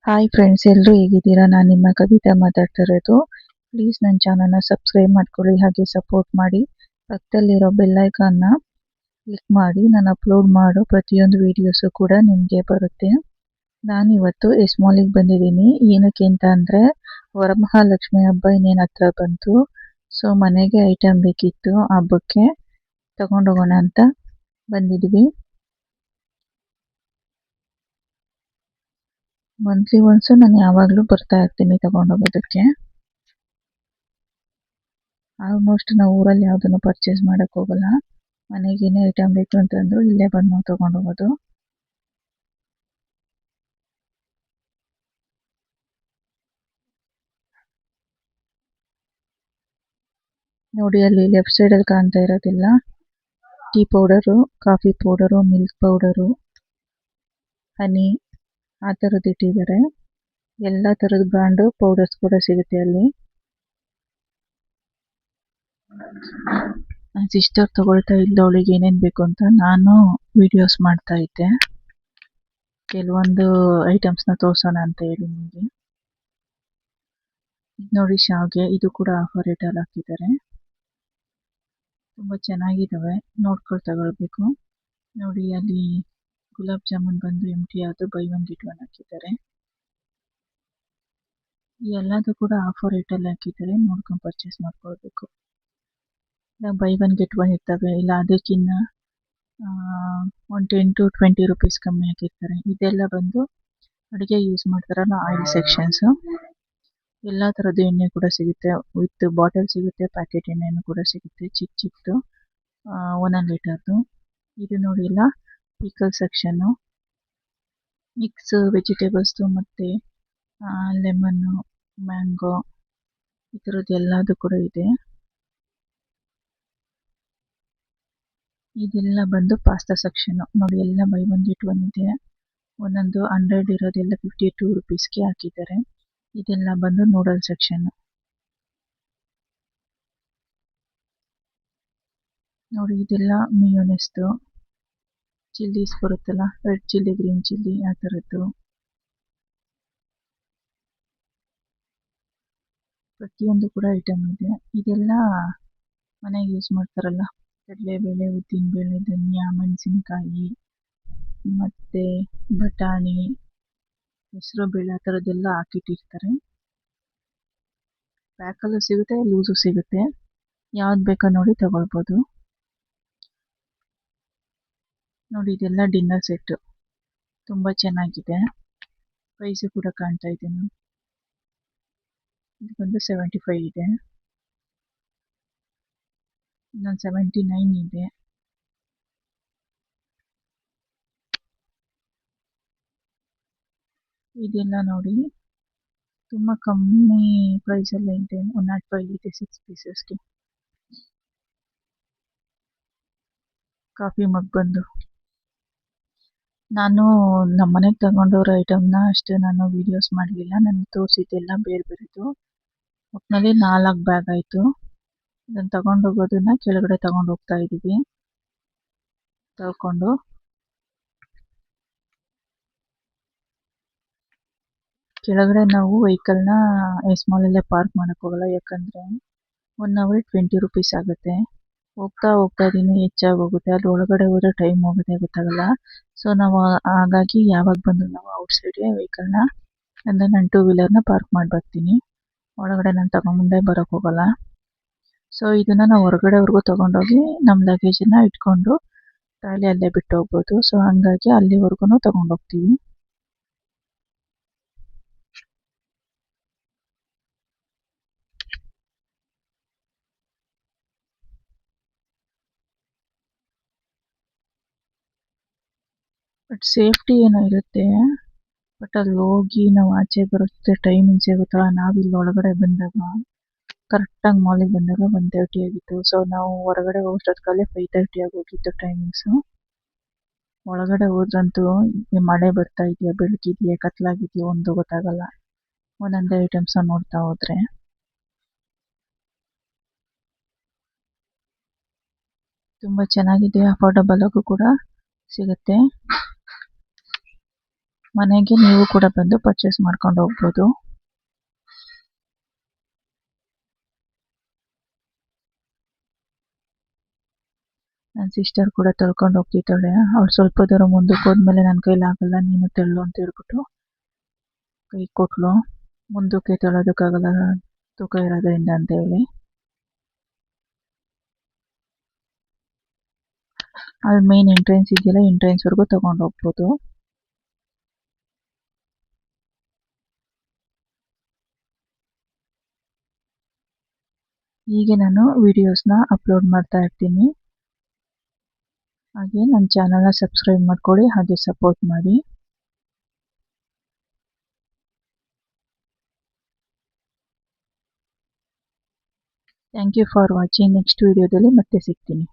Hi friends, ಎಲ್ಲರೂ ಹೇಗಿದ್ದೀರಾ? ನಾನು ನಿಮ್ಮ ಕವಿತಾ ಮಾತಾಡ್ತಾ ಇರೋದು. ಪ್ಲೀಸ್ ನನ್ನ ಚಾನಲ್ನ ಸಬ್ಸ್ಕ್ರೈಬ್ ಮಾಡ್ಕೊಳ್ಳಿ, ಹಾಗೆ ಸಪೋರ್ಟ್ ಮಾಡಿ. ಪಕ್ಕದಲ್ಲಿರೋ ಬೆಲ್ಲೈಕನ್ನ ಕ್ಲಿಕ್ ಮಾಡಿ. ನಾನು ಅಪ್ಲೋಡ್ ಮಾಡೋ ಪ್ರತಿಯೊಂದು ವೀಡಿಯೋಸು ಕೂಡ ನಿಮಗೆ ಬರುತ್ತೆ. ನಾನಿವತ್ತು ಎಸ್ ಮಾಲಿಗೆ ಬಂದಿದ್ದೀನಿ. ಏನಕ್ಕೆ ಅಂತ ಅಂದರೆ, ವರಮಹಾಲಕ್ಷ್ಮಿ ಹಬ್ಬ ಇನ್ನೇನು ಹತ್ರ ಬಂತು. ಸೊ ಮನೆಗೆ ಐಟಮ್ ಬೇಕಿತ್ತು, ಹಬ್ಬಕ್ಕೆ ತಗೊಂಡೋಗೋಣ ಅಂತ ಬಂದಿದ್ವಿ. ಮಂತ್ಲಿ ಒನ್ಸು ನಾನು ಯಾವಾಗಲೂ ಬರ್ತಾ ಇರ್ತೀನಿ ತಗೊಂಡೋಗೋದಕ್ಕೆ. ಆಲ್ಮೋಸ್ಟ್ ನಾವು ಊರಲ್ಲಿ ಯಾವುದನ್ನು ಪರ್ಚೇಸ್ ಮಾಡೋಕ್ಕೆ ಹೋಗಲ್ಲ. ಮನೆಗೆ ಏನೇ ಐಟಮ್ ಬೇಕು ಅಂತಂದ್ರು ಇಲ್ಲೇ ಬಂದು ನಾವು ತೊಗೊಂಡೋಗೋದು. ನೋಡಿ, ಅಲ್ಲಿ ಲೆಫ್ಟ್ ಸೈಡಲ್ಲಿ ಕಾಣ್ತಾ ಇರೋದಿಲ್ಲ, tea powder, coffee powder, milk powder, honey, ಆ ಥರದ್ದು ಇಟ್ಟಿದ್ದಾರೆ. ಎಲ್ಲ ಥರದ ಬ್ರ್ಯಾಂಡು ಪೌಡರ್ಸ್ ಕೂಡ ಸಿಗುತ್ತೆ ಅಲ್ಲಿ. ನನ್ನ ಸಿಸ್ಟರ್ ತಗೊಳ್ತಾ ಇದ್ದ ಅವಳಿಗೆ ಏನೇನು ಬೇಕು ಅಂತ ನಾನು ವಿಡಿಯೋಸ್ ಮಾಡ್ತಾ ಇದ್ದೆ. ಕೆಲವೊಂದು ಐಟಮ್ಸ್ನ ತೋರಿಸೋಣ ಅಂತ ಹೇಳಿ ನಿಮಗೆ. ನೋಡಿ, ಶಾವಿಗೆ, ಇದು ಕೂಡ ಆಫರ್ ರೇಟಲ್ಲಿ ಹಾಕಿದ್ದಾರೆ. ತುಂಬ ಚೆನ್ನಾಗಿದ್ದಾವೆ, ನೋಡ್ಕೊಂಡು ತಗೊಳ್ಬೇಕು. ನೋಡಿ, ಅಲ್ಲಿ ಗುಲಾಬ್ ಜಾಮೂನ್ ಬಂದು ಎಂಟಿ, ಅದು ಬೈ ಒನ್ ಗೆಟ್ ಒನ್ ಹಾಕಿದ್ದಾರೆ. ಎಲ್ಲದೂ ಕೂಡ ಆಫರ್ ರೇಟಲ್ಲಿ ಹಾಕಿದ್ದಾರೆ, ನೋಡ್ಕೊಂಡು ಪರ್ಚೇಸ್ ಮಾಡ್ಕೊಳ್ಬೇಕು. ಇಲ್ಲ ಬೈ ಒನ್ ಗೆಟ್ ಒನ್ ಇರ್ತವೆ, ಇಲ್ಲ ಅದಕ್ಕಿಂತ ಒಂದು 10 to 20 ರೂಪೀಸ್ ಕಮ್ಮಿ ಹಾಕಿರ್ತಾರೆ. ಇದೆಲ್ಲ ಬಂದು ಅಡುಗೆ ಯೂಸ್ ಮಾಡ್ತಾರಲ್ಲ, ಆಯಿಲ್ ಸೆಕ್ಷನ್ಸು. ಎಲ್ಲ ಥರದ್ದು ಎಣ್ಣೆ ಕೂಡ ಸಿಗುತ್ತೆ, ವಿತ್ ಬಾಟಲ್ ಸಿಗುತ್ತೆ, ಪ್ಯಾಕೆಟ್ ಎಣ್ಣೆನೂ ಕೂಡ ಸಿಗುತ್ತೆ, ಚಿಕ್ಕ ಚಿಕ್ಕದು 1 ಲೀಟರ್ದು. ಇದು ನೋಡಿ, ಎಲ್ಲ ಪಿಕಲ್ ಸೆಕ್ಷನ್ನು, ಮಿಕ್ಸ್ ವೆಜಿಟೇಬಲ್ಸ್ದು ಮತ್ತು ಲೆಮನ್ನು, ಮ್ಯಾಂಗೋ, ಈ ಥರದ್ದು ಎಲ್ಲದು ಕೂಡ ಇದೆ. ಇದೆಲ್ಲ ಬಂದು ಪಾಸ್ತಾ ಸೆಕ್ಷನ್ನು. ನೋಡಿ, ಎಲ್ಲ ಬೈ ಒನ್ ಗೆಟ್ ಒನ್ ಇದೆ. ಒಂದೊಂದು 100 ಇರೋದೆಲ್ಲ 52 ರೂಪೀಸ್ಗೆ ಹಾಕಿದ್ದಾರೆ. ಇದೆಲ್ಲ ಬಂದು ನೂಡಲ್ ಸೆಕ್ಷನ್ನು. ನೋಡಿ, ಇದೆಲ್ಲ ಮಿಯೋನೆಸ್ದು, ಚಿಲ್ಲೀಸ್ ಬರುತ್ತಲ್ಲ, ರೆಡ್ ಚಿಲ್ಲಿ, ಗ್ರೀನ್ ಚಿಲ್ಲಿ, ಆ ಥರದ್ದು ಪ್ರತಿಯೊಂದು ಕೂಡ ಐಟಮ್ ಇದೆ. ಇದೆಲ್ಲ ಮನೆಗೆ ಯೂಸ್ ಮಾಡ್ತಾರಲ್ಲ, ಕಡಲೆಬೇಳೆ, ಉದ್ದಿನಬೇಳೆ, ಧನಿಯಾ, ಮೆಣಸಿನ್ಕಾಯಿ, ಮತ್ತು ಬಟಾಣಿ, ಹೆಸರುಬೇಳೆ, ಆ ಥರದ್ದೆಲ್ಲ ಹಾಕಿಟ್ಟಿರ್ತಾರೆ. ಪ್ಯಾಕಲ್ಲೂ ಸಿಗುತ್ತೆ, ಲೂಸು ಸಿಗುತ್ತೆ, ಯಾವ್ದು ಬೇಕೋ ನೋಡಿ ತಗೊಳ್ಬೋದು. ನೋಡಿ, ಇದೆಲ್ಲ ಡಿನ್ನರ್ ಸೆಟ್ಟು, ತುಂಬ ಚೆನ್ನಾಗಿದೆ. ಪ್ರೈಸು ಕೂಡ ಕಾಣ್ತಾ ಇದೆ ನೋಡಿ, ಇದು ಬಂದು 75 ಇದೆ, ಇನ್ನೊಂದು 79 ಇದೆ. ಇದೆಲ್ಲ ನೋಡಿ ತುಂಬ ಕಮ್ಮಿ ಪ್ರೈಸಲ್ಲೇ ಇದೆ, 105 ಇದೆ 6 ಪೀಸಸ್ಗೆ. ಕಾಫಿ ಮಗ್ ಬಂದು ನಾನು ನಮ್ಮ ಮನೆಗೆ ತಗೊಂಡೋರೋ ಐಟಮ್ನ ಅಷ್ಟು ನಾನು ವೀಡಿಯೋಸ್ ಮಾಡಲಿಲ್ಲ, ನನಗೆ ತೋರಿಸಿದ್ದೆಲ್ಲ ಬೇರೆ ಬೇರೆದು. ಒಟ್ಟಿನಲ್ಲಿ 4 ಬ್ಯಾಗ್ ಆಯಿತು. ಇದನ್ನು ತಗೊಂಡೋಗೋದನ್ನ ಕೆಳಗಡೆ ತಗೊಂಡು ಹೋಗ್ತಾ ಇದ್ದೀವಿ. ತಗೊಂಡು ಕೆಳಗಡೆ ನಾವು ವೆಹಿಕಲ್ನ ಎಸ್ ಮಾಲಲ್ಲೇ ಪಾರ್ಕ್ ಮಾಡೋಕ್ಕೆ ಹೋಗಲ್ಲ, ಯಾಕಂದರೆ 1 ಅವರ್ 20 ರೂಪೀಸ್ ಆಗುತ್ತೆ. ಹೋಗ್ತಾ ಹೋಗ್ತಾ ಇನ್ನೂ ಹೆಚ್ಚಾಗಿ ಹೋಗುತ್ತೆ, ಅಲ್ಲಿ ಒಳಗಡೆ ಹೋದರೆ ಟೈಮ್ ಹೋಗೋದೇ ಗೊತ್ತಾಗಲ್ಲ. ಸೊ ನಾವು ಹಾಗಾಗಿ ಯಾವಾಗ ಬಂದರೂ ನಾವು ಔಟ್ಸೈಡ್ಗೆ ವೆಹಿಕಲ್ನ, ಅಂದರೆ ನಾನು 2 ವೀಲರ್ನ ಪಾರ್ಕ್ ಮಾಡಿ ಬರ್ತೀನಿ. ಒಳಗಡೆ ನಾನು ತಗೊಂಬಂದೇ ಬರೋಕ್ಕೆ ಹೋಗಲ್ಲ. ಸೊ ಇದನ್ನು ನಾವು ಹೊರಗಡೆವರೆಗೂ ತೊಗೊಂಡೋಗಿ ನಮ್ಮ ಲಗೇಜನ್ನು ಇಟ್ಕೊಂಡು ಟ್ರಾಲಿ ಅಲ್ಲೇ ಬಿಟ್ಟು ಹೋಗ್ಬೋದು. ಸೊ ಹಾಗಾಗಿ ಅಲ್ಲಿವರೆಗೂ ತೊಗೊಂಡೋಗ್ತೀವಿ. ಬಟ್ ಸೇಫ್ಟಿ ಏನೋ ಇರುತ್ತೆ, ಬಟ್ ಅಲ್ಲಿ ಹೋಗಿ ನಾವು ಆಚೆ ಬರುತ್ತೆ ಟೈಮ್ ಹಿಂಸೆ ಗೊತ್ತಲ್ಲ. ನಾವಿಲ್ಲಿ ಒಳಗಡೆ ಬಂದಾಗ ಕರೆಕ್ಟಾಗಿ ಮಾಲಿಗೆ ಬಂದಾಗ 1:30 ಆಗಿತ್ತು. ಸೊ ನಾವು ಹೊರಗಡೆ ಹೋಗೋಷ್ಟೊತ್ತಿಗೆ 5:30 ಆಗಿ ಹೋಗಿತ್ತು ಟೈಮಿಂಗ್ಸು. ಒಳಗಡೆ ಹೋದ್ರಂತೂ ಮಳೆ ಬರ್ತಾ ಇದೆಯಾ, ಬೆಳಕಿದೆಯಾ, ಕತ್ಲಾಗಿದೆಯಾ ಒಂದು ಗೊತ್ತಾಗಲ್ಲ, ಒಂದೊಂದೇ ಐಟಮ್ಸ ನೋಡ್ತಾ ಹೋದರೆ. ತುಂಬ ಚೆನ್ನಾಗಿದೆ, ಅಫೋರ್ಡಬಲ್ ಆಗು ಕೂಡ ಸಿಗುತ್ತೆ. ಮನೆಗೆ ನೀವು ಕೂಡ ಬಂದು ಪರ್ಚೇಸ್ ಮಾಡ್ಕೊಂಡು ಹೋಗ್ಬೋದು. ನನ್ನ ಸಿಸ್ಟರ್ ಕೂಡ ತೊಳ್ಕೊಂಡು ಹೋಗ್ತಿದ್ದಾಳೆ. ಅವಳು ಸ್ವಲ್ಪ ದೂರ ಮುಂದಕ್ಕೆ ಹೋದ್ಮೇಲೆ ನನ್ನ ಕೈಲಾಗಲ್ಲ ನೀನು ತೆಳ್ಳು ಅಂತ ಹೇಳ್ಬಿಟ್ಟು ಕೈ ಕೊಟ್ಲು. ಮುಂದಕ್ಕೆ ತೊಳೋದಕ್ಕಾಗಲ್ಲ ತೂಕ ಇರೋದ್ರಿಂದ ಅಂತ ಹೇಳಿ. ಅಲ್ಲಿ ಮೇನ್ ಎಂಟ್ರೆನ್ಸ್ ಇದೆಯಲ್ಲ, ಎಂಟ್ರೆನ್ಸ್ವರೆಗೂ ತಗೊಂಡು ಹೋಗ್ಬೋದು. ಹೀಗೆ ನಾನು ವಿಡಿಯೋಸ್ನ ಅಪ್ಲೋಡ್ ಮಾಡ್ತಾ ಇರ್ತೀನಿ. ಹಾಗೆ ನನ್ನ ಚಾನಲ್ನ ಸಬ್ಸ್ಕ್ರೈಬ್ ಮಾಡ್ಕೊಳ್ಳಿ, ಹಾಗೆ ಸಪೋರ್ಟ್ ಮಾಡಿ. Thank you for watching. Next ವಿಡಿಯೋದಲ್ಲಿ ಮತ್ತೆ ಸಿಗ್ತೀನಿ.